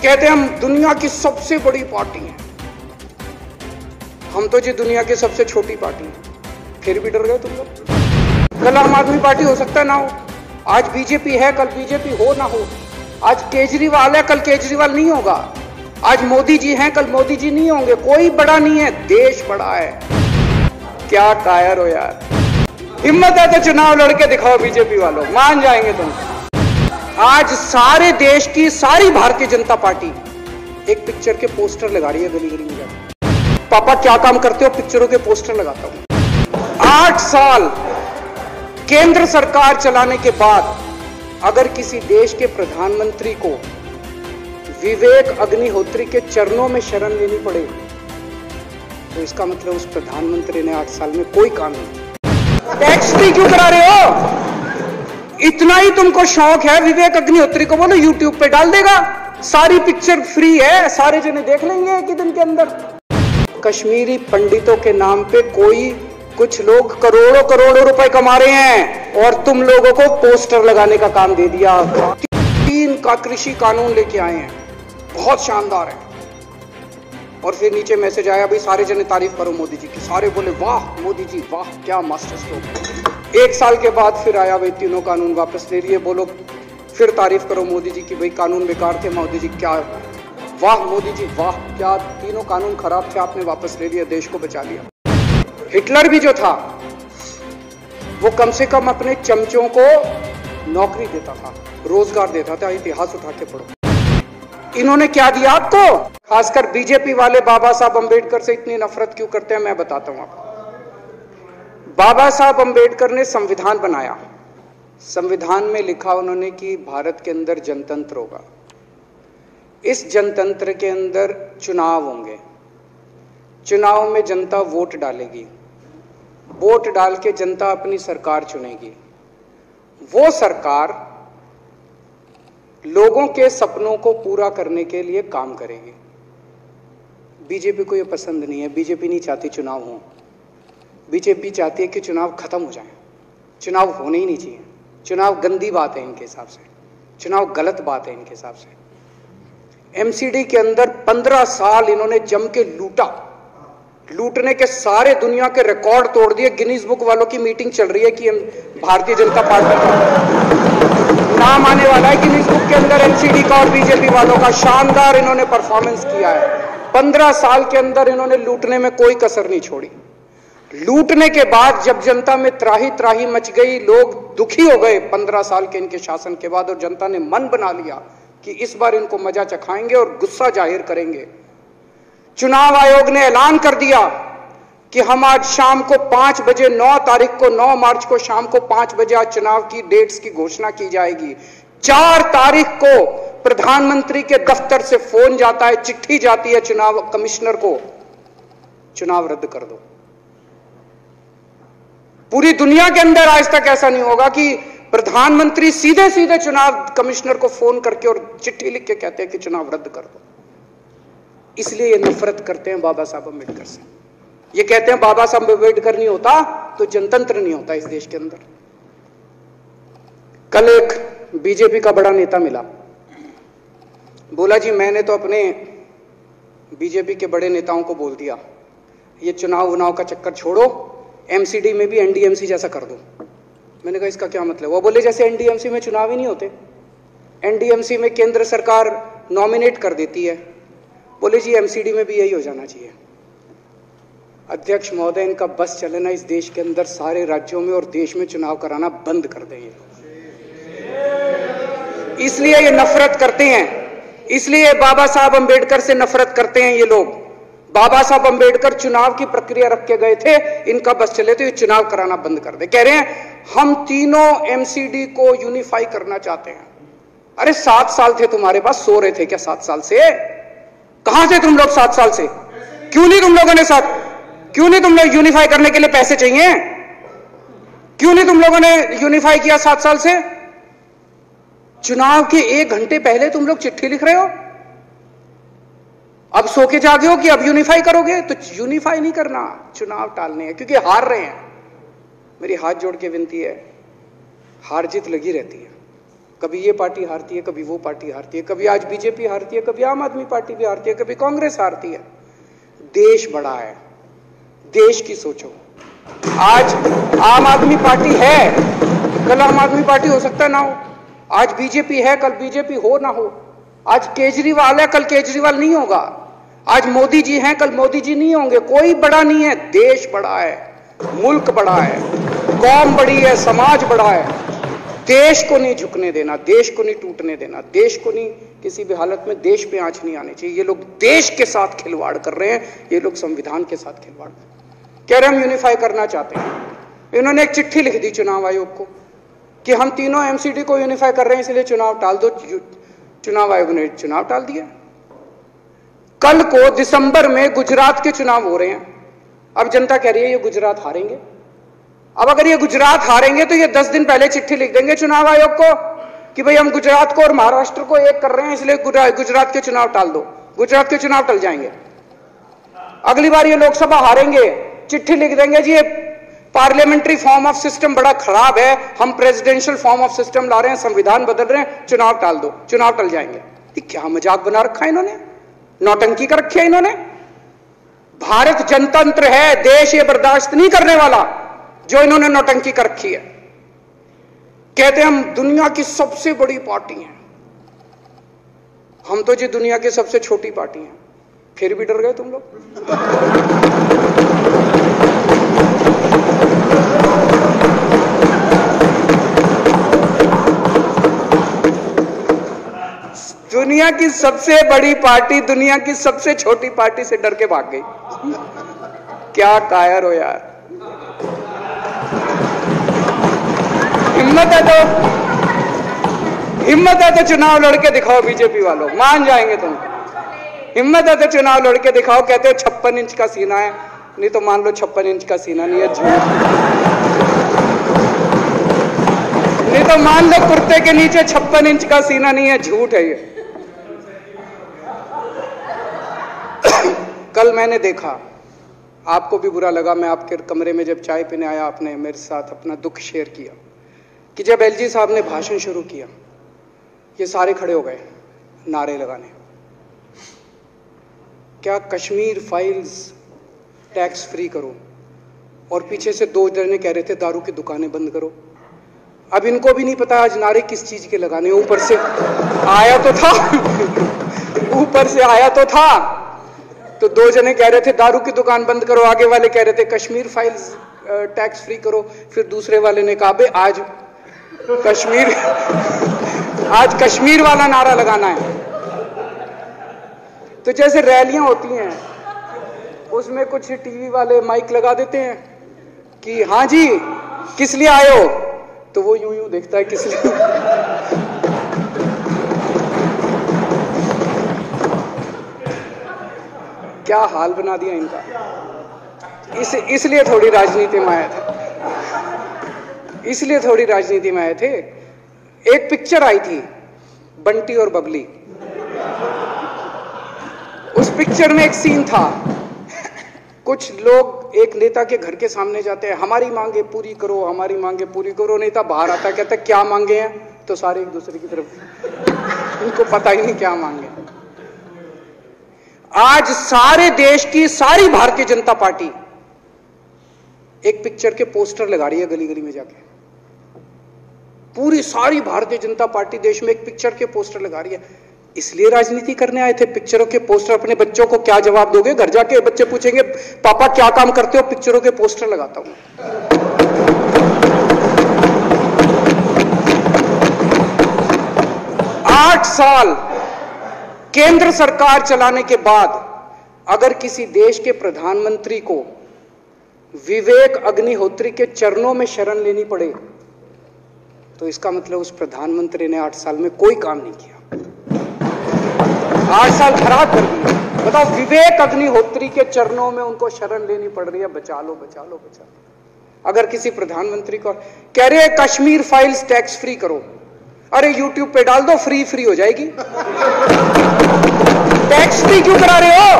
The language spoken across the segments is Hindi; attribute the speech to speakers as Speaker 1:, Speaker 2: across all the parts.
Speaker 1: कहते हैं हम दुनिया की सबसे बड़ी पार्टी हैं। हम तो जी दुनिया की सबसे छोटी पार्टी हैं। फिर भी डर गए तुम लोग। कल आम आदमी पार्टी हो सकता है ना हो, आज बीजेपी है, कल बीजेपी हो ना हो। आज केजरीवाल है, कल केजरीवाल नहीं होगा। आज मोदी जी हैं, कल मोदी जी नहीं होंगे। कोई बड़ा नहीं है, देश बड़ा है। क्या कायर हो यार। हिम्मत है तो चुनाव लड़के दिखाओ बीजेपी वालों, मान जाएंगे तुम। आज सारे देश की सारी भारतीय जनता पार्टी एक पिक्चर के पोस्टर लगा रही है गली गली में जाकर। पापा क्या काम करते हो? पिक्चरों के पोस्टर लगाता हूं। 8 साल केंद्र सरकार चलाने के बाद अगर किसी देश के प्रधानमंत्री को विवेक अग्निहोत्री के चरणों में शरण लेनी पड़े तो इसका मतलब उस प्रधानमंत्री ने 8 साल में कोई काम नहीं। टैक्स फ्री क्यों करा रहे हो? इतना ही तुमको शौक है, विवेक अग्निहोत्री को बोलो यूट्यूब पे डाल देगा, सारी पिक्चर फ्री है, सारे जने देख लेंगे एक ही दिन के अंदर। कश्मीरी पंडितों के नाम पे कुछ लोग करोड़ों करोड़ों रुपए कमा रहे हैं और तुम लोगों को पोस्टर लगाने का काम दे दिया। 3 का कृषि कानून लेके आए हैं, बहुत शानदार है। और फिर नीचे मैसेज आया, भाई सारे जने तारीफ करो मोदी जी की। सारे बोले वाह मोदी जी वाह, क्या मास्टर स्ट्रोक। 1 साल के बाद फिर आया, भाई तीनों कानून वापस ले लिए। बोलो फिर तारीफ करो मोदी जी की, भाई कानून बेकार थे मोदी जी, क्या वाह मोदी जी वाह, क्या तीनों कानून खराब थे, आपने वापस ले लिया, देश को बचा लिया। हिटलर भी जो था वो कम से कम अपने चमचों को नौकरी देता था, रोजगार देता था। इतिहास उठा के पढ़ो। इन्होंने क्या दिया आपको? खासकर बीजेपी वाले बाबा साहब अंबेडकर से इतनी नफरत क्यों करते हैं मैं बताता हूं आपको। बाबा साहब अंबेडकर ने संविधान बनाया। संविधान में लिखा उन्होंने कि भारत के अंदर जनतंत्र होगा। इस जनतंत्र के अंदर चुनाव होंगे। चुनाव में जनता वोट डालेगी। वोट डाल के जनता अपनी सरकार चुनेगी। वो सरकार लोगों के सपनों को पूरा करने के लिए काम करेगी। बीजेपी को ये पसंद नहीं है। बीजेपी नहीं चाहती चुनाव हो। बीजेपी चाहती है कि चुनाव खत्म हो जाए। चुनाव होने ही नहीं चाहिए। चुनाव गंदी बात है इनके हिसाब से। चुनाव गलत बात है इनके हिसाब से। एमसीडी के अंदर 15 साल इन्होंने जम के लूटा। लूटने के सारे दुनिया के रिकॉर्ड तोड़ दिए। गिनीज बुक वालों की मीटिंग चल रही है कि भारतीय जनता पार्टी का नाम आने वाला है गिनीज बुक के अंदर एमसीडी का और बीजेपी वालों का। शानदार इन्होंने परफॉर्मेंस किया है। 15 साल के अंदर इन्होंने लूटने में कोई कसर नहीं छोड़ी। लूटने के बाद जब जनता में त्राही त्राही मच गई, लोग दुखी हो गए 15 साल के इनके शासन के बाद, और जनता ने मन बना लिया कि इस बार इनको मजा चखाएंगे और गुस्सा जाहिर करेंगे। चुनाव आयोग ने ऐलान कर दिया कि हम आज शाम को 5 बजे 9 तारीख को 9 मार्च को शाम को 5 बजे आज चुनाव की डेट्स की घोषणा की जाएगी। 4 तारीख को प्रधानमंत्री के दफ्तर से फोन जाता है, चिट्ठी जाती है चुनाव कमिश्नर को, चुनाव रद्द कर दो। पूरी दुनिया के अंदर आज तक ऐसा नहीं होगा कि प्रधानमंत्री सीधे सीधे चुनाव कमिश्नर को फोन करके और चिट्ठी लिख के कहते हैं कि चुनाव रद्द कर दो। इसलिए ये नफरत करते हैं बाबा साहब अम्बेडकर से। ये कहते हैं बाबा साहब अम्बेडकर नहीं होता तो जनतंत्र नहीं होता इस देश के अंदर। कल एक बीजेपी का बड़ा नेता मिला, बोला जी मैंने तो अपने बीजेपी के बड़े नेताओं को बोल दिया ये चुनाव का चक्कर छोड़ो, एमसीडी में भी एनडीएमसी जैसा कर दो। मैंने कहा इसका क्या मतलब? वो बोले जैसे एनडीएमसी में चुनाव ही नहीं होते, एनडीएमसी में केंद्र सरकार नॉमिनेट कर देती है। बोले जी एमसीडी में भी यही हो जाना चाहिए। अध्यक्ष महोदय, इनका बस चलना इस देश के अंदर सारे राज्यों में और देश में चुनाव कराना बंद कर दें। इसलिए ये नफरत करते हैं, इसलिए बाबा साहब अंबेडकर से नफरत करते हैं ये लोग। बाबा साहब अंबेडकर चुनाव की प्रक्रिया रख के गए थे, इनका बस चले तो ये चुनाव कराना बंद कर दे। कह रहे हैं हम तीनों एमसीडी को यूनिफाई करना चाहते हैं। अरे 7 साल थे तुम्हारे पास, सो रहे थे क्या 7 साल से? कहां थे तुम लोग 7 साल से? क्यों नहीं तुम लोगों ने क्यों नहीं तुम लोग यूनिफाई करने के लिए पैसे चाहिए? क्यों नहीं तुम लोगों ने यूनिफाई किया 7 साल से? चुनाव के 1 घंटे पहले तुम लोग चिट्ठी लिख रहे हो। अब सो के जागे हो कि अब यूनिफाई करोगे? तो यूनिफाई नहीं करना, चुनाव टालने हैं, क्योंकि हार रहे हैं। मेरी हाथ जोड़ के विनती है, हार जीत लगी रहती है। कभी ये पार्टी हारती है, कभी वो पार्टी हारती है, कभी आज बीजेपी हारती है, कभी आम आदमी पार्टी भी हारती है, कभी कांग्रेस हारती है। देश बड़ा है, देश की सोचो। आज आम आदमी पार्टी है, कल आम आदमी पार्टी हो सकता है ना हो। आज बीजेपी है, कल बीजेपी हो ना हो। आज केजरीवाल है, कल केजरीवाल नहीं होगा। आज मोदी जी हैं, कल मोदी जी नहीं होंगे। कोई बड़ा नहीं है, देश बड़ा है, मुल्क बड़ा है, कौम बड़ी है, समाज बड़ा है। देश को नहीं झुकने देना, देश को नहीं टूटने देना, देश को नहीं किसी भी हालत में देश पे आंच नहीं आनी चाहिए। ये लोग देश के साथ खिलवाड़ कर रहे हैं, ये लोग संविधान के साथ खिलवाड़ कह रहे हैं। हम यूनिफाई करना चाहते हैं। इन्होंने एक चिट्ठी लिख दी चुनाव आयोग को कि हम तीनों एमसीडी को यूनिफाई कर रहे हैं, इसलिए चुनाव टाल दो। चुनाव आयोग ने चुनाव टाल दिया। कल को दिसंबर में गुजरात के चुनाव हो रहे हैं। अब जनता कह रही है ये गुजरात हारेंगे। अब अगर ये गुजरात हारेंगे तो ये 10 दिन पहले चिट्ठी लिख देंगे चुनाव आयोग को कि भाई हम गुजरात को और महाराष्ट्र को एक कर रहे हैं, इसलिए गुजरात के चुनाव टाल दो। गुजरात के चुनाव टल जाएंगे। अगली बार ये लोकसभा हारेंगे, चिट्ठी लिख देंगे जी ये पार्लियामेंट्री फॉर्म ऑफ सिस्टम बड़ा खराब है, हम प्रेसिडेंशियल फॉर्म ऑफ सिस्टम ला रहे हैं, संविधान बदल रहे हैं, चुनाव टाल दो। चुनाव टल जाएंगे। ये क्या मजाक बना रखा है इन्होंने, नौटंकी कर रखी है इन्होंने। भारत जनतंत्र है, देश ये बर्दाश्त नहीं करने वाला जो इन्होंने नौटंकी कर रखी है। कहते हैं हम दुनिया की सबसे बड़ी पार्टी हैं, हम तो जी दुनिया की सबसे छोटी पार्टी हैं। फिर भी डर गए तुम लोग। दुनिया की सबसे बड़ी पार्टी दुनिया की सबसे छोटी पार्टी से डर के भाग गई। क्या कायर हो यार। हिम्मत है तो चुनाव लड़के दिखाओ बीजेपी वालों, मान जाएंगे तुम। हिम्मत है तो चुनाव लड़के दिखाओ। कहते हो 56 इंच का सीना है, नहीं तो मान लो 56 इंच का सीना नहीं है, झूठ। नहीं तो मान लो कुर्ते के नीचे 56 इंच का सीना नहीं है, झूठ है ये। कल मैंने देखा, आपको भी बुरा लगा, मैं आपके कमरे में जब चाय पीने आया, आपने मेरे साथ अपना दुख शेयर किया कि जब एलजी साहब ने भाषण शुरू किया, ये सारे खड़े हो गए नारे लगाने। क्या कश्मीर फाइल्स टैक्स फ्री करो, और पीछे से 2 जने कह रहे थे दारू की दुकानें बंद करो। अब इनको भी नहीं पता आज नारे किस चीज के लगाने। ऊपर से आया तो था ऊपर से आया तो था, तो 2 जने कह रहे थे दारू की दुकान बंद करो, आगे वाले कह रहे थे कश्मीर फाइल्स टैक्स फ्री करो, फिर दूसरे वाले ने कहा बे आज कश्मीर वाला नारा लगाना है। तो जैसे रैलियां होती हैं उसमें कुछ टीवी वाले माइक लगा देते हैं कि हाँ जी किस लिए आए हो, तो वो यूं यूं देखता है किस लिए। क्या हाल बना दिया इनका। इसलिए थोड़ी राजनीति में आया था, इसलिए थोड़ी राजनीति में आए थे। एक पिक्चर आई थी बंटी और बबली, उस पिक्चर में एक सीन था, कुछ लोग एक नेता के घर के सामने जाते हैं, हमारी मांगे पूरी करो, हमारी मांगे पूरी करो। नेता बाहर आता है, कहता है क्या मांगे हैं, तो सारे एक दूसरे की तरफ, इनको पता ही नहीं क्या मांगे। आज सारे देश की सारी भारतीय जनता पार्टी एक पिक्चर के पोस्टर लगा रही है गली गली में जाके। पूरी सारी भारतीय जनता पार्टी देश में एक पिक्चर के पोस्टर लगा रही है। इसलिए राजनीति करने आए थे, पिक्चरों के पोस्टर। अपने बच्चों को क्या जवाब दोगे? घर जाके बच्चे पूछेंगे पापा क्या काम करते हो? पिक्चरों के पोस्टर लगाता हूं। 8 साल केंद्र सरकार चलाने के बाद अगर किसी देश के प्रधानमंत्री को विवेक अग्निहोत्री के चरणों में शरण लेनी पड़े तो इसका मतलब उस प्रधानमंत्री ने 8 साल में कोई काम नहीं किया। 8 साल खराब कर दिए। बताओ, विवेक अग्निहोत्री के चरणों में उनको शरण लेनी पड़ रही है, बचा लो बचा लो बचा लो। अगर किसी प्रधानमंत्री को कह रहे हैं कश्मीर फाइल्स टैक्स फ्री करो, अरे यूट्यूब पे डाल दो, फ्री हो जाएगी। टैक्स फ्री क्यों करा रहे हो?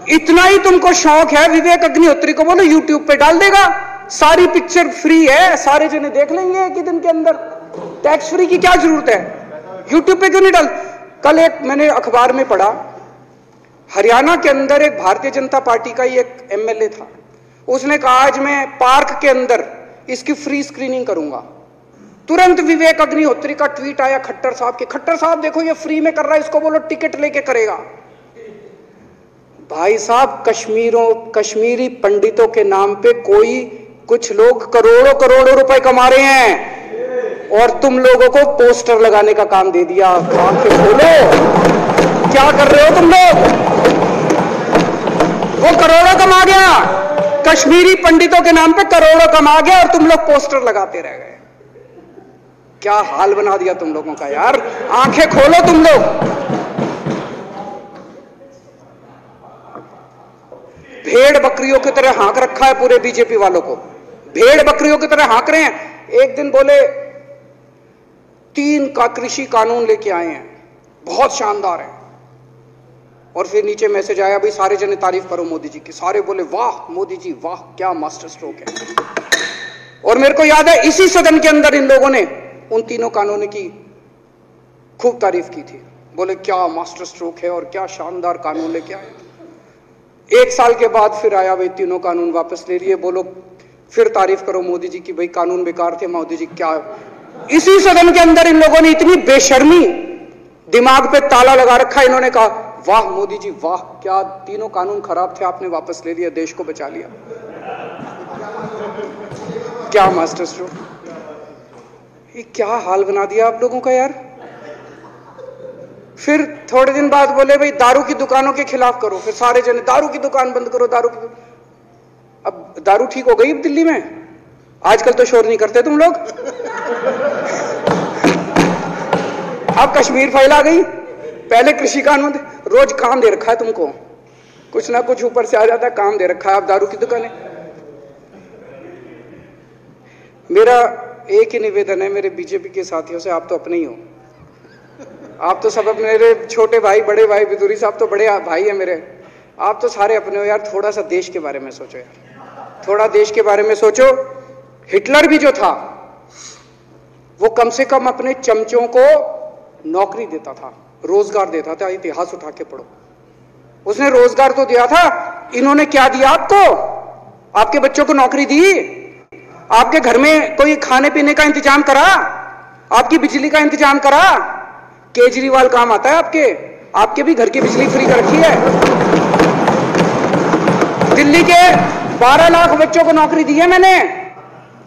Speaker 1: इतना ही तुमको शौक है, विवेक अग्निहोत्री को बोलो यूट्यूब पे डाल देगा, सारी पिक्चर फ्री है, सारे जने देख लेंगे एक ही दिन के अंदर। टैक्स फ्री की क्या जरूरत है? यूट्यूब पे क्यों नहीं डाल? कल एक मैंने अखबार में पढ़ा, हरियाणा के अंदर एक भारतीय जनता पार्टी का ही एक एमएलए था, उसने कहा आज मैं पार्क के अंदर इसकी फ्री स्क्रीनिंग करूंगा। तुरंत विवेक अग्निहोत्री का ट्वीट आया खट्टर साहब के, खट्टर साहब देखो ये फ्री में कर रहा है, इसको बोलो टिकट लेके करेगा। भाई साहब, कश्मीरी पंडितों के नाम पे कोई कुछ लोग करोड़ों करोड़ों रुपए कमा रहे हैं और तुम लोगों को पोस्टर लगाने का काम दे दिया। आंखें खोलो, क्या कर रहे हो तुम लोग? वो करोड़ों कमा गया, कश्मीरी पंडितों के नाम पे करोड़ों कमा गया और तुम लोग पोस्टर लगाते रह गए। क्या हाल बना दिया तुम लोगों का यार, आंखें खोलो तुम लोग। भेड़ बकरियों की तरह हाँक रखा है पूरे बीजेपी वालों को, भेड़ बकरियों की तरह हाँक रहे हैं। एक दिन बोले 3 का कृषि कानून लेके आए हैं, बहुत शानदार है, और फिर नीचे मैसेज आया भाई सारे जने तारीफ करो मोदी जी की। सारे बोले वाह मोदी जी वाह, क्या मास्टर स्ट्रोक है। और मेरे को याद है इसी सदन के अंदर इन लोगों ने उन 3 कानूनों की खूब तारीफ की थी, बोले क्या मास्टर स्ट्रोक है और क्या शानदार कानून लेके आए। 1 साल के बाद फिर आया भाई 3 कानून वापस ले लिए, बोलो फिर तारीफ करो मोदी जी की, भाई कानून बेकार थे मोदी जी क्या। इसी सदन के अंदर इन लोगों ने इतनी बेशर्मी, दिमाग पे ताला लगा रखा, इन्होंने कहा वाह मोदी जी वाह, क्या 3 कानून खराब थे आपने वापस ले लिया, देश को बचा लिया। क्या मास्टर स्ट्रोक, ये क्या हाल बना दिया आप लोगों का यार। फिर थोड़े दिन बाद बोले भाई दारू की दुकानों के खिलाफ करो, फिर सारे जने दारू की दुकान बंद करो, दारू की। अब दारू ठीक हो गई दिल्ली में, आजकल तो शोर नहीं करते तुम लोग। अब कश्मीर फैला गई, पहले कृषि कानून, रोज काम दे रखा है तुमको, कुछ ना कुछ ऊपर से आ जाता है, काम दे रखा है। अब दारू की दुकानें। मेरा एक ही निवेदन है मेरे बीजेपी के साथियों से, आप तो अपने ही हो, आप तो सब अपने, मेरे छोटे भाई बड़े भाई बिदुरी साहब तो बड़े भाई है मेरे, आप तो सारे अपने हो यार। थोड़ा सा देश के बारे में सोचो यार, थोड़ा देश के बारे में सोचो। हिटलर भी जो था वो कम से कम अपने चमचों को नौकरी देता था, रोजगार देता था। इतिहास उठा के पढ़ो, उसने रोजगार तो दिया था। इन्होंने क्या दिया आपको? आपके बच्चों को नौकरी दी, आपके घर में कोई खाने पीने का इंतजाम करा, आपकी बिजली का इंतजाम करा। केजरीवाल काम आता है आपके भी घर की बिजली फ्री कर रखी है। दिल्ली के 12 लाख बच्चों को नौकरी दी है मैंने,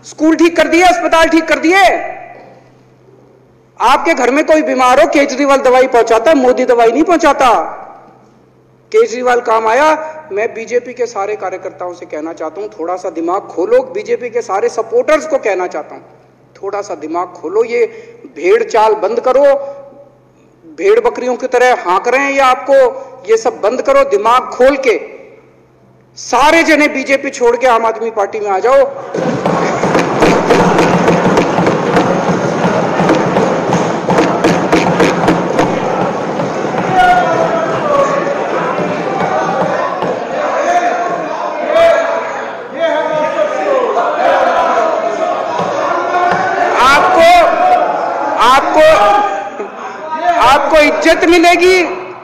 Speaker 1: स्कूल ठीक कर दिए, अस्पताल ठीक कर दिए। आपके घर में कोई बीमार हो, केजरीवाल दवाई पहुंचाता, मोदी दवाई नहीं पहुंचाता। केजरीवाल काम आया। मैं बीजेपी के सारे कार्यकर्ताओं से कहना चाहता हूं, थोड़ा सा दिमाग खोलो। बीजेपी के सारे सपोर्टर्स को कहना चाहता हूं, थोड़ा सा दिमाग खोलो। ये भेड़ चाल बंद करो, भेड़ बकरियों की तरह हाँक रहे हैं ये आपको, ये सब बंद करो। दिमाग खोल के सारे जने बीजेपी छोड़ के आम आदमी पार्टी में आ जाओ। आपको इज्जत मिलेगी,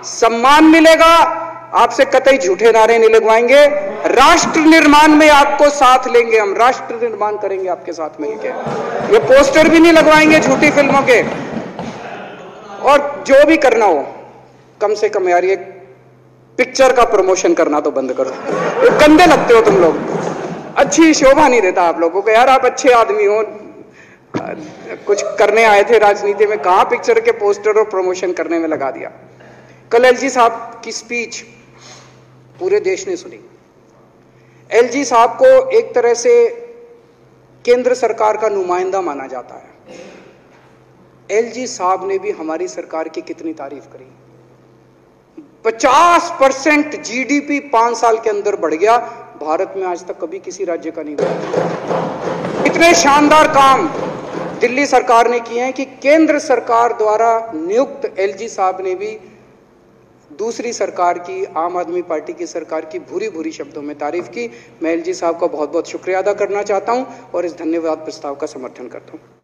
Speaker 1: सम्मान मिलेगा, आपसे कतई झूठे नारे नहीं लगवाएंगे। राष्ट्र निर्माण में आपको साथ लेंगे हम, राष्ट्र निर्माण करेंगे आपके साथ मिलकर। ये पोस्टर भी नहीं लगवाएंगे झूठी फिल्मों के। और जो भी करना हो, कम से कम यार ये पिक्चर का प्रमोशन करना तो बंद करो। ये गंदे लगते हो तुम लोग, अच्छी शोभा नहीं देता आप लोगों को यार। आप अच्छे आदमी हो, कुछ करने आए थे राजनीति में, कहां पिक्चर के पोस्टर और प्रमोशन करने में लगा दिया। कल एलजी साहब की स्पीच पूरे देश ने सुनी। एलजी साहब को एक तरह से केंद्र सरकार का नुमाइंदा माना जाता है। एलजी साहब ने भी हमारी सरकार की कितनी तारीफ करी। 50% जीडीपी 5 साल के अंदर बढ़ गया, भारत में आज तक कभी किसी राज्य का नहीं बढ़ा। इतने शानदार काम दिल्ली सरकार ने किए हैं कि केंद्र सरकार द्वारा नियुक्त एलजी साहब ने भी दूसरी सरकार की, आम आदमी पार्टी की सरकार की भूरी भूरी शब्दों में तारीफ की। मैं एलजी साहब का बहुत बहुत शुक्रिया अदा करना चाहता हूं और इस धन्यवाद प्रस्ताव का समर्थन करता हूं।